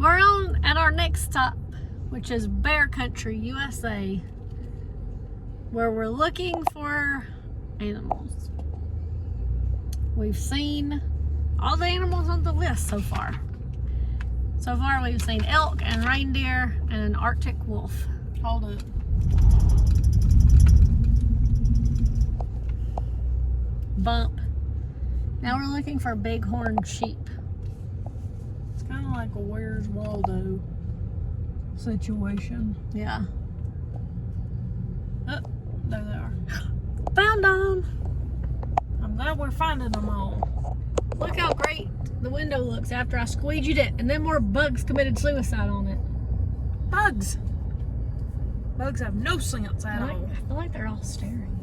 We're on at our next stop, which is Bear Country, USA, where we're looking for animals. We've seen all the animals on the list so far. So far we've seen elk and reindeer and an Arctic wolf. Hold it. Bump. Now we're looking for bighorn sheep. It's kind of like a Where's Waldo situation. Yeah. Oh, there they are. Found them. I'm glad we're finding them all. Look how great the window looks after I squeegeed it, and then more bugs committed suicide on it. Bugs! Bugs have no sense at all. I feel like they're all staring.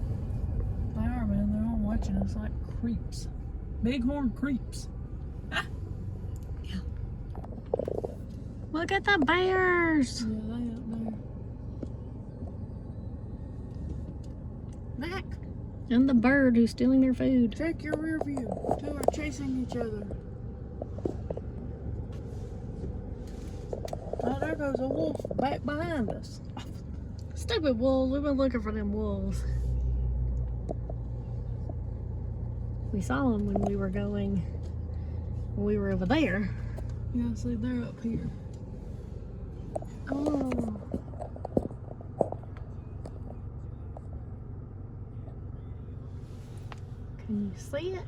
They are, man. They're all watching us like creeps. Bighorn creeps. Ah. Yeah. Look at the bears. Yeah, they up there. Back. And the bird who's stealing their food. Check your rear view. Two are chasing each other. Oh, there goes a wolf back behind us. Stupid wolves. We've been looking for them wolves. We saw them when we were over there. Yeah, see, they're up here. Oh. Can you see it?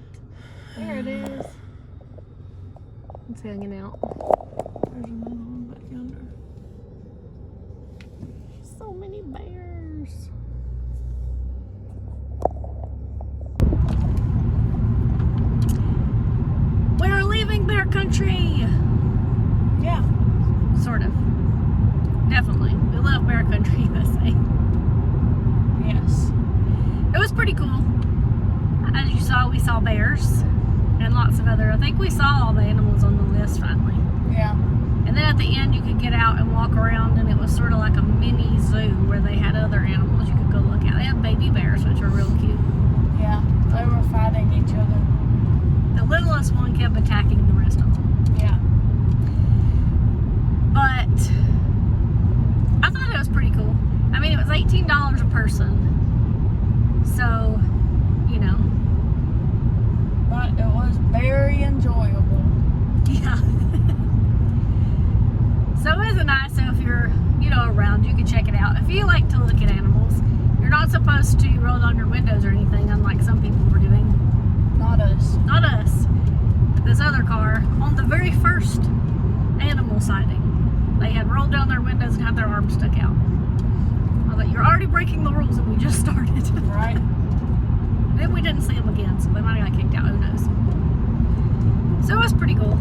There it is. It's hanging out. There's another one back yonder. So many bears. We're leaving Bear Country. Yeah. Sort of. Definitely. We love Bear Country, USA. Yes. It was pretty cool. As you saw, we saw bears and lots of other. I think we saw all the animals on the list finally. Yeah. And then at the end, you could get out and walk around, and it was sort of like a mini zoo where they had other animals you could go look at. They had baby bears, which were real cute. Yeah. They were fighting each other. The littlest one kept attacking the rest of them. Yeah. But I thought it was pretty cool. I mean, it was $18 a person. So, you know. But it was very enjoyable. Yeah. So it was nice. So if you're, around, you can check it out. If you like to look at animals, you're not supposed to roll down your windows or anything, unlike some people were doing. Not us. Not us. This other car, on the very first animal sighting, they had rolled down their windows and had their arms stuck out. I was like, you're already breaking the rules, and we just started. Right. Then we didn't see them again, so they might have got kicked out. Who knows? So it was pretty cool.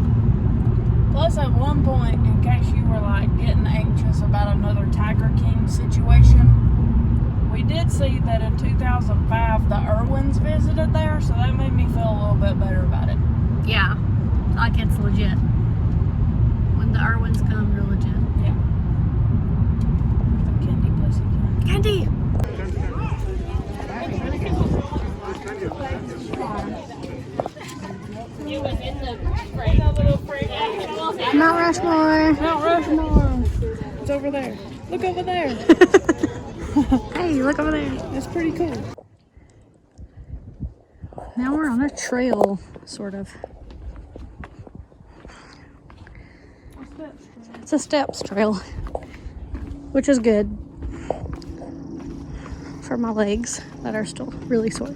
Plus, at one point, in case you were like getting anxious about another Tiger King situation, we did see that in 2005 the Irwins visited there, so that made me feel a little bit better about it. Yeah, like it's legit. When the Irwins come, you're legit. Yeah. The candy pussy. Candy! It was in the Mount Rushmore. Mount Rushmore. It's over there. Look over there. Hey, look over there. That's pretty cool. Now we're on a trail, sort of. It's a steps trail, which is good for my legs that are still really sore.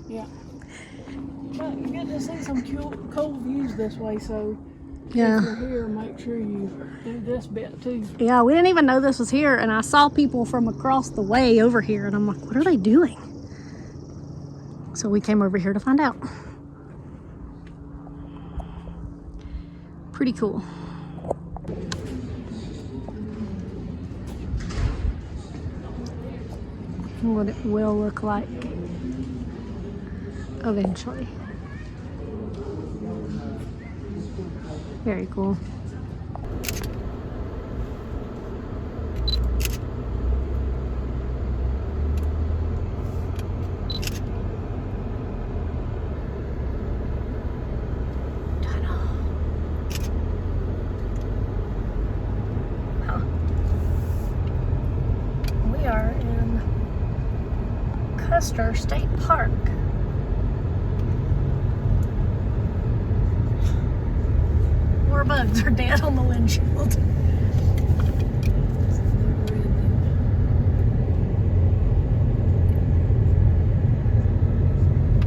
Yeah. But you get to see some cool views this way, so Yeah. if you're here, make sure you do this bit too. Yeah, we didn't even know this was here, and I saw people from across the way over here, and I'm like, what are they doing? So we came over here to find out. Pretty cool. What it will look like eventually. Very cool. Custer State Park. More bugs are dead on the windshield.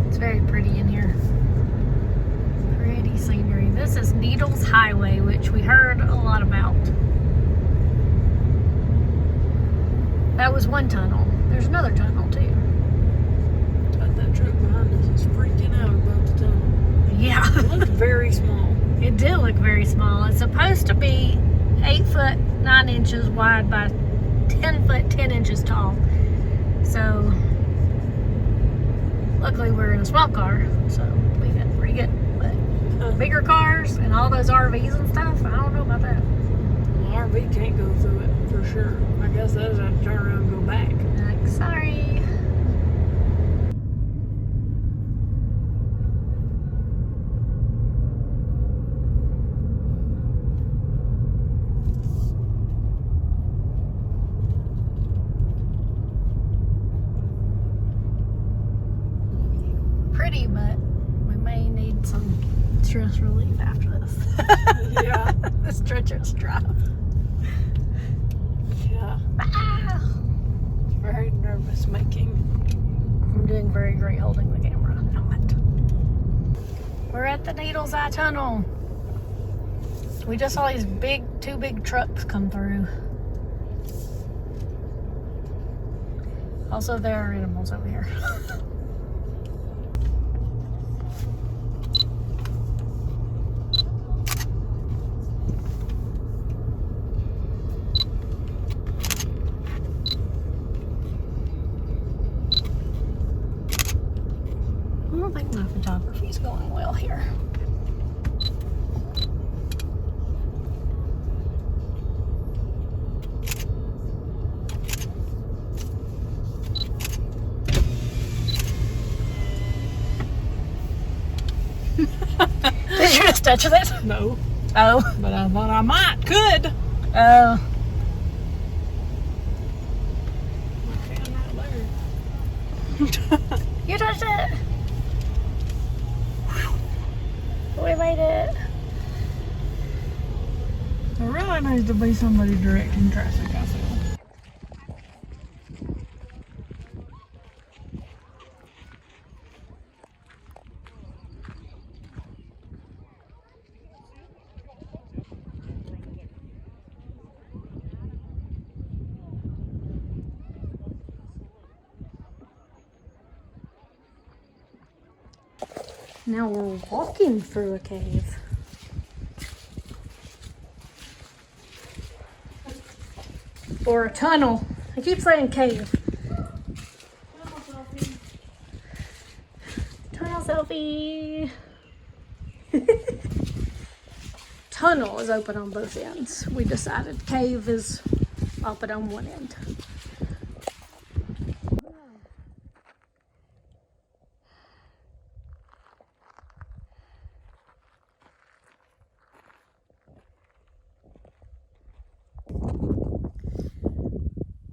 It's very pretty in here. Pretty scenery. This is Needles Highway, which we heard a lot about. That was one tunnel. There's another tunnel too. But that truck behind us is freaking out about the tunnel. Yeah. It looked very small. It did look very small. It's supposed to be 8 foot 9 inches wide by 10 foot 10 inches tall. So luckily we're in a small car, so we got pretty good. But bigger cars and all those RVs and stuff, I don't know about that. Well, RV can't go through it for sure. I guess those have to turn around and go back. Like, sorry. Pretty, but we may need some stress relief after this. Yeah. This treacherous drive. Yeah. Ah. It's very nervous making. I'm doing very great holding the camera. I know it. We're at the Needles Eye Tunnel. We just saw these two big trucks come through. Also, there are animals over here. I don't think my photography's going well here. Did you just touch it? No. Oh. But I thought I could. Oh. Okay, I'm right there. You touched it. We made it. There really needs to be somebody directing traffic, I feel. Now we're walking through a cave. Or a tunnel. I keep saying cave. Tunnel selfie. Tunnel is open on both ends. We decided cave is open on one end.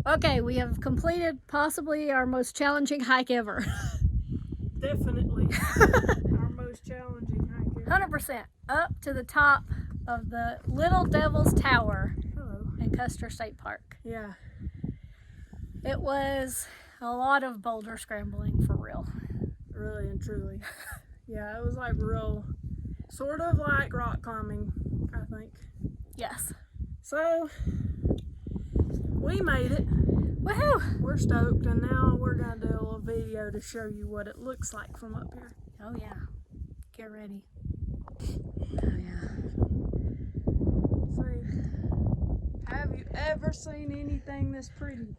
Okay, we have completed possibly our most challenging hike ever. Definitely. Our most challenging hike ever. 100% up to the top of the Little Devil's Tower. Hello. In Custer State Park. Yeah. It was a lot of boulder scrambling for real. Really and truly. Yeah, it was like real, sort of like rock climbing, I think. Yes. So, we made it. Woohoo! We're stoked, and now we're going to do a little video to show you what it looks like from up here. Oh yeah. Get ready. Oh yeah. See, have you ever seen anything this pretty?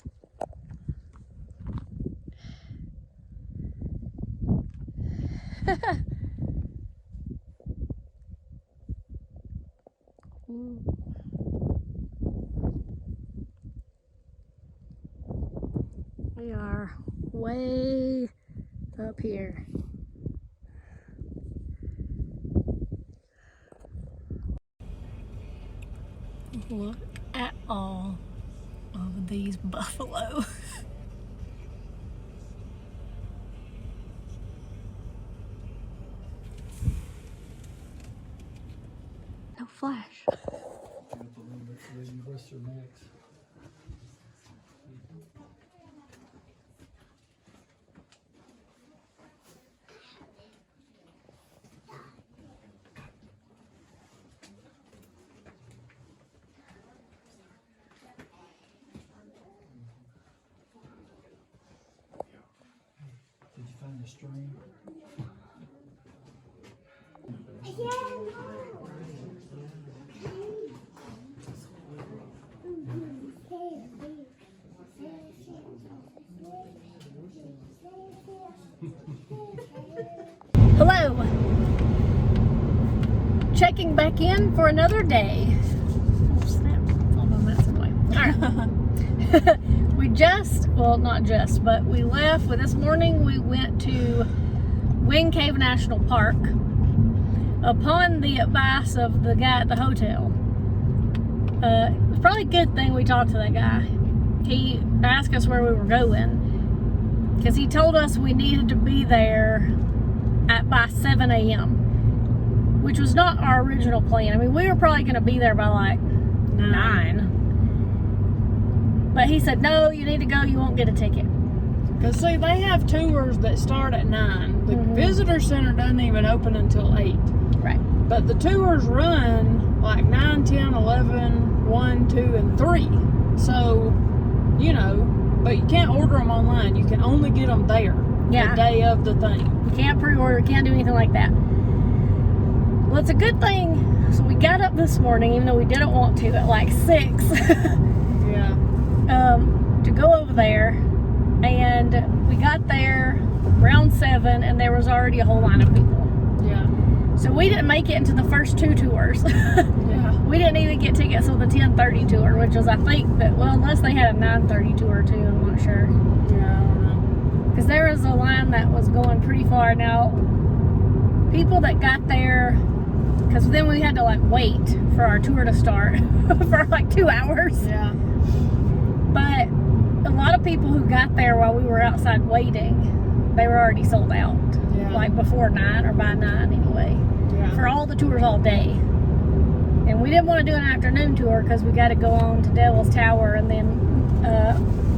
We are way up here. Look at all of these buffalo. flash. Did you find the string? Hello. Checking back in for another day. Oh snap! Oh, no, that's away. All right. We just, well, not just, but we left. Well, this morning we went to Wind Cave National Park upon the advice of the guy at the hotel. It's probably a good thing we talked to that guy. He asked us where we were going because he told us we needed to be there by 7 a.m., which was not our original plan. I mean, we were probably going to be there by like 9. But he said, no, you need to go, you won't get a ticket. Because, see, they have tours that start at 9. The visitor center doesn't even open until 8. Right. But the tours run like 9, 10, 11, 1, 2, and 3. So, you know, but you can't order them online. You can only get them there the day of the thing. You can't pre-order, can't do anything like that. Well, it's a good thing. So we got up this morning, even though we didn't want to, at like 6. Yeah. To go over there, and we got there around 7, and there was already a whole line of people. Yeah. So we didn't make it into the first 2 tours. Yeah. We didn't even get tickets on the 10:30 tour, which was, I think, that, well, unless they had a 9:30 tour too, I'm not sure. Yeah, I don't know. Because there was a line that was going pretty far. Now, people that got there, because then we had to like wait for our tour to start for like 2 hours. Yeah. But a lot of people who got there while we were outside waiting, they were already sold out. Yeah. Like before 9 or by 9 anyway. Yeah. For all the tours all day. And we didn't want to do an afternoon tour because we got to go on to Devil's Tower and then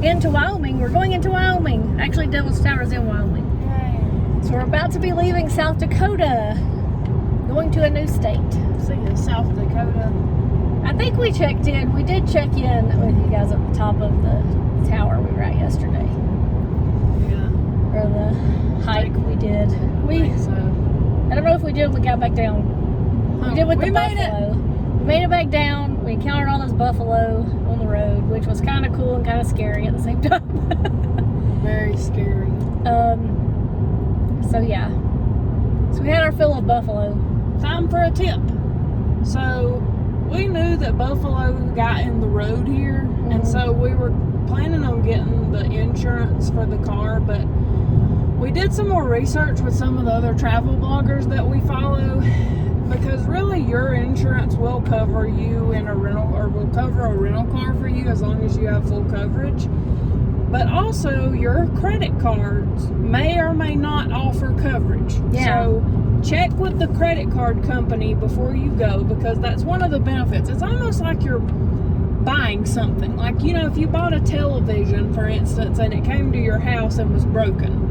into Wyoming. We're going into Wyoming. Actually, Devil's Tower is in Wyoming. Yay. So we're about to be leaving South Dakota, going to a new state. See you, South Dakota. I think we checked in. We did check in with you guys at the top of the tower we were at yesterday. Yeah. Or the hike we did. I think so. I don't know if we did when we got back down. We did with the made buffalo. We made it back down. We encountered all those buffalo on the road, which was kind of cool and kind of scary at the same time. Very scary. So yeah. So we had our fill of buffalo. Time for a tip. So we knew that buffalo got in the road here, and so we were planning on getting the insurance for the car, but we did some more research with some of the other travel bloggers that we follow, because really your insurance will cover you in a rental, or will cover a rental car for you as long as you have full coverage. But also your credit cards may or may not offer coverage. Yeah. So check with the credit card company before you go, because that's one of the benefits. It's almost like you're buying something. Like, you know, if you bought a television, for instance, and it came to your house and was broken,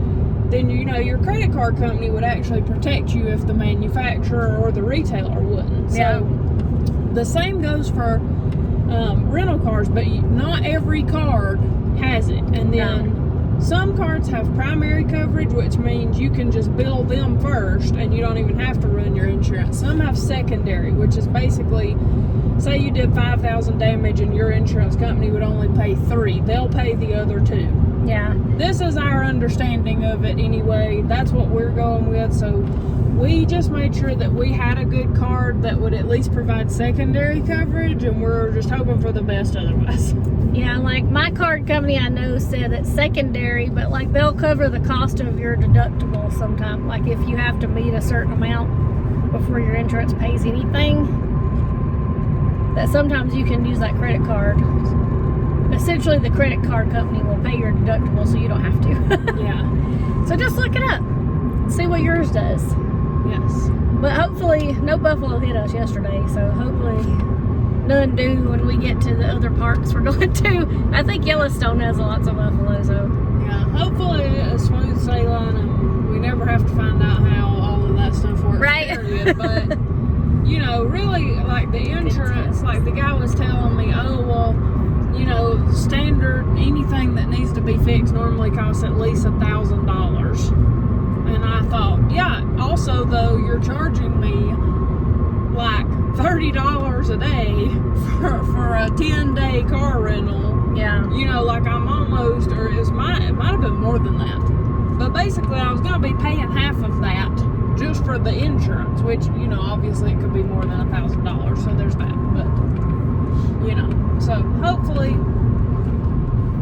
then, you know, your credit card company would actually protect you if the manufacturer or the retailer wouldn't. Yeah. So the same goes for rental cars, but not every card has it. And then some cards have primary coverage, which means you can just bill them first and you don't even have to run your insurance. Some have secondary, which is basically, say you did 5,000 damage and your insurance company would only pay 3. They'll pay the other 2. Yeah. This is our understanding of it anyway. That's what we're going with. So we just made sure that we had a good card that would at least provide secondary coverage, and we're just hoping for the best otherwise. Yeah, like my card company I know said it's secondary, but like they'll cover the cost of your deductible sometime. Like if you have to meet a certain amount before your insurance pays anything, that sometimes you can use that credit card. Essentially the credit card company will pay your deductible so you don't have to. Yeah. So just look it up. See what yours does. Yes. But hopefully, no buffalo hit us yesterday, so hopefully none do when we get to the other parks we're going to. I think Yellowstone has lots of buffalo, so. Yeah, hopefully a smooth sailing and we never have to find out how all of that stuff works. Right. Period. But, you know, really, like the insurance, like the guy was telling me, oh, well, you know, standard, anything that needs to be fixed normally costs at least $1,000. And I thought, yeah, also though, you're charging me like $30 a day for a 10-day car rental. Yeah. You know, like I'm almost, or it might have been more than that. But basically, I was going to be paying half of that just for the insurance, which, you know, obviously it could be more than $1,000. So there's that. But, you know, so hopefully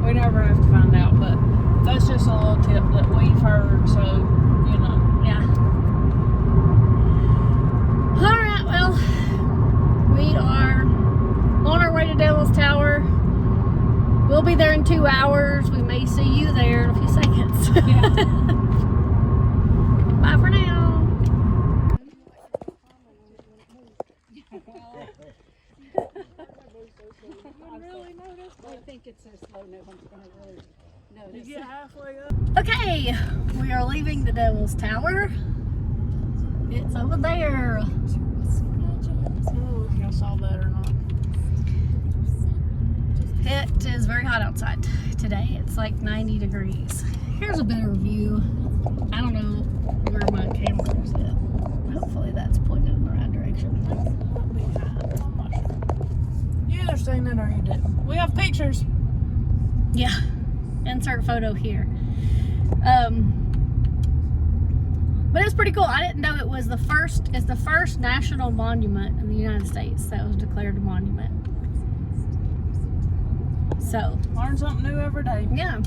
we never have to find out. But that's just a little tip that we've heard. So, you know. Yeah. All right, well, we are on our way to Devil's Tower. We'll be there in 2 hours. We may see you there in a few seconds. Yeah. Bye for now. I think it's so slow, no one's going to really notice. You get halfway up. Okay, we are leaving the Devil's Tower. It's over there. Oh, if y'all saw that or not. It is very hot outside today. It's like 90 degrees. Here's a better view. I don't know where my camera is at. Hopefully that's pointed in the right direction. You either seen it or you didn't. We have pictures. Yeah. Insert photo here. But it's pretty cool. I didn't know it was the first national monument in the United States that was declared a monument. So, Learn something new every day. yeah.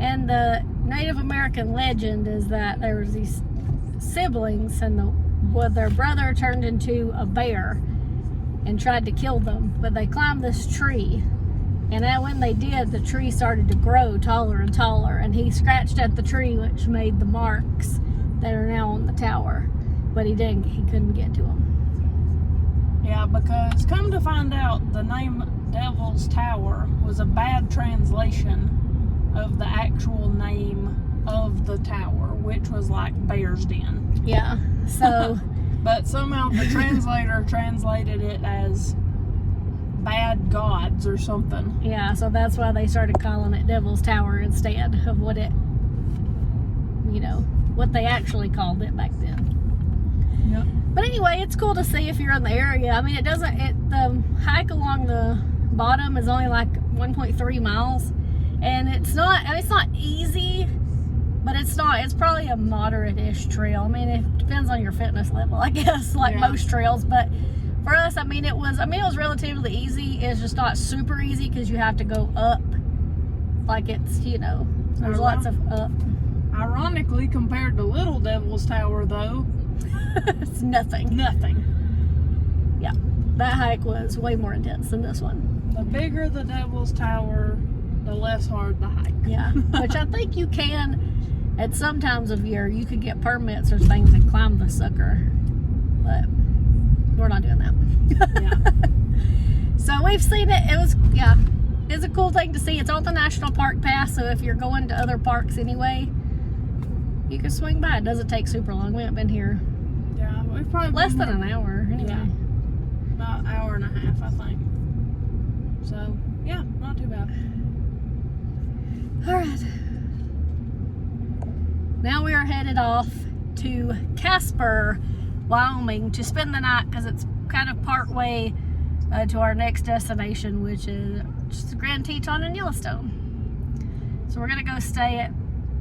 And the Native American legend is that there was these siblings and their brother turned into a bear and tried to kill them, but they climbed this tree, and then when they did, the tree started to grow taller and taller, and he scratched at the tree, which made the marks that are now on the tower, but he couldn't get to them. Yeah, because come to find out, the name Devil's Tower was a bad translation of the actual name of the tower, which was like Bear's Den. Yeah, so But somehow the translator translated it as bad gods or something. yeah, so that's why they started calling it Devil's Tower instead of what they actually called it back then. Yep. But anyway, it's cool to see if you're in the area. I mean, the hike along the bottom is only like 1.3 miles, and it's not easy, but it's probably a moderate-ish trail. I mean, it depends on your fitness level, I guess, like most trails, but for us, it was relatively easy. It's just not super easy because you have to go up, like it's, there's lots of up. Ironically, compared to Little Devil's Tower, though, It's nothing. nothing. Yeah, that hike was way more intense than this one. The bigger the Devil's Tower, the less hard the hike. Yeah, which I think you can, at some times of year, you could get permits or things and climb the sucker, but we're not doing that. Yeah. So we've seen it. It's a cool thing to see. It's on the National Park Pass, so if you're going to other parks anyway, you can swing by. It doesn't take super long. We haven't been here Yeah, we've probably less been than an hour anyway. Yeah. About an hour and a half, I think. So, yeah, not too bad. All right. Now we are headed off to Custer, Wyoming to spend the night because it's kind of part way to our next destination, which is just the Grand Teton in Yellowstone. So we're going to go stay at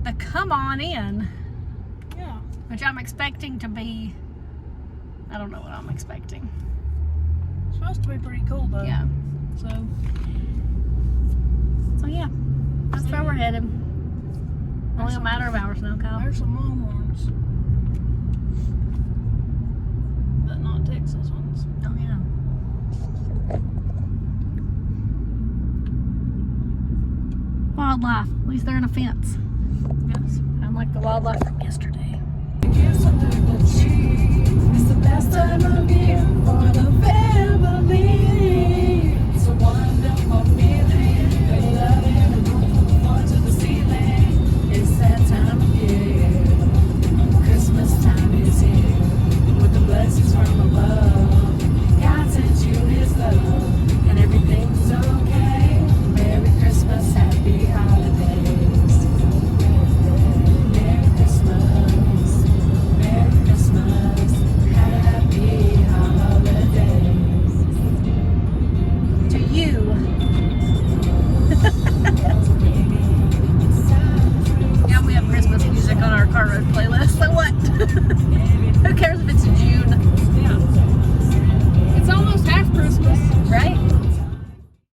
the Come On Inn, Yeah. which I'm expecting to be, I don't know what I'm expecting. It's supposed to be pretty cool, though. Yeah. So yeah, that's where we're headed. Only a matter of hours now, Kyle. There's some longhorns. But not Texas ones. Oh yeah. Wildlife. At least they're in a fence. Yes. Unlike the wildlife from yesterday. Yes, I do. time of year.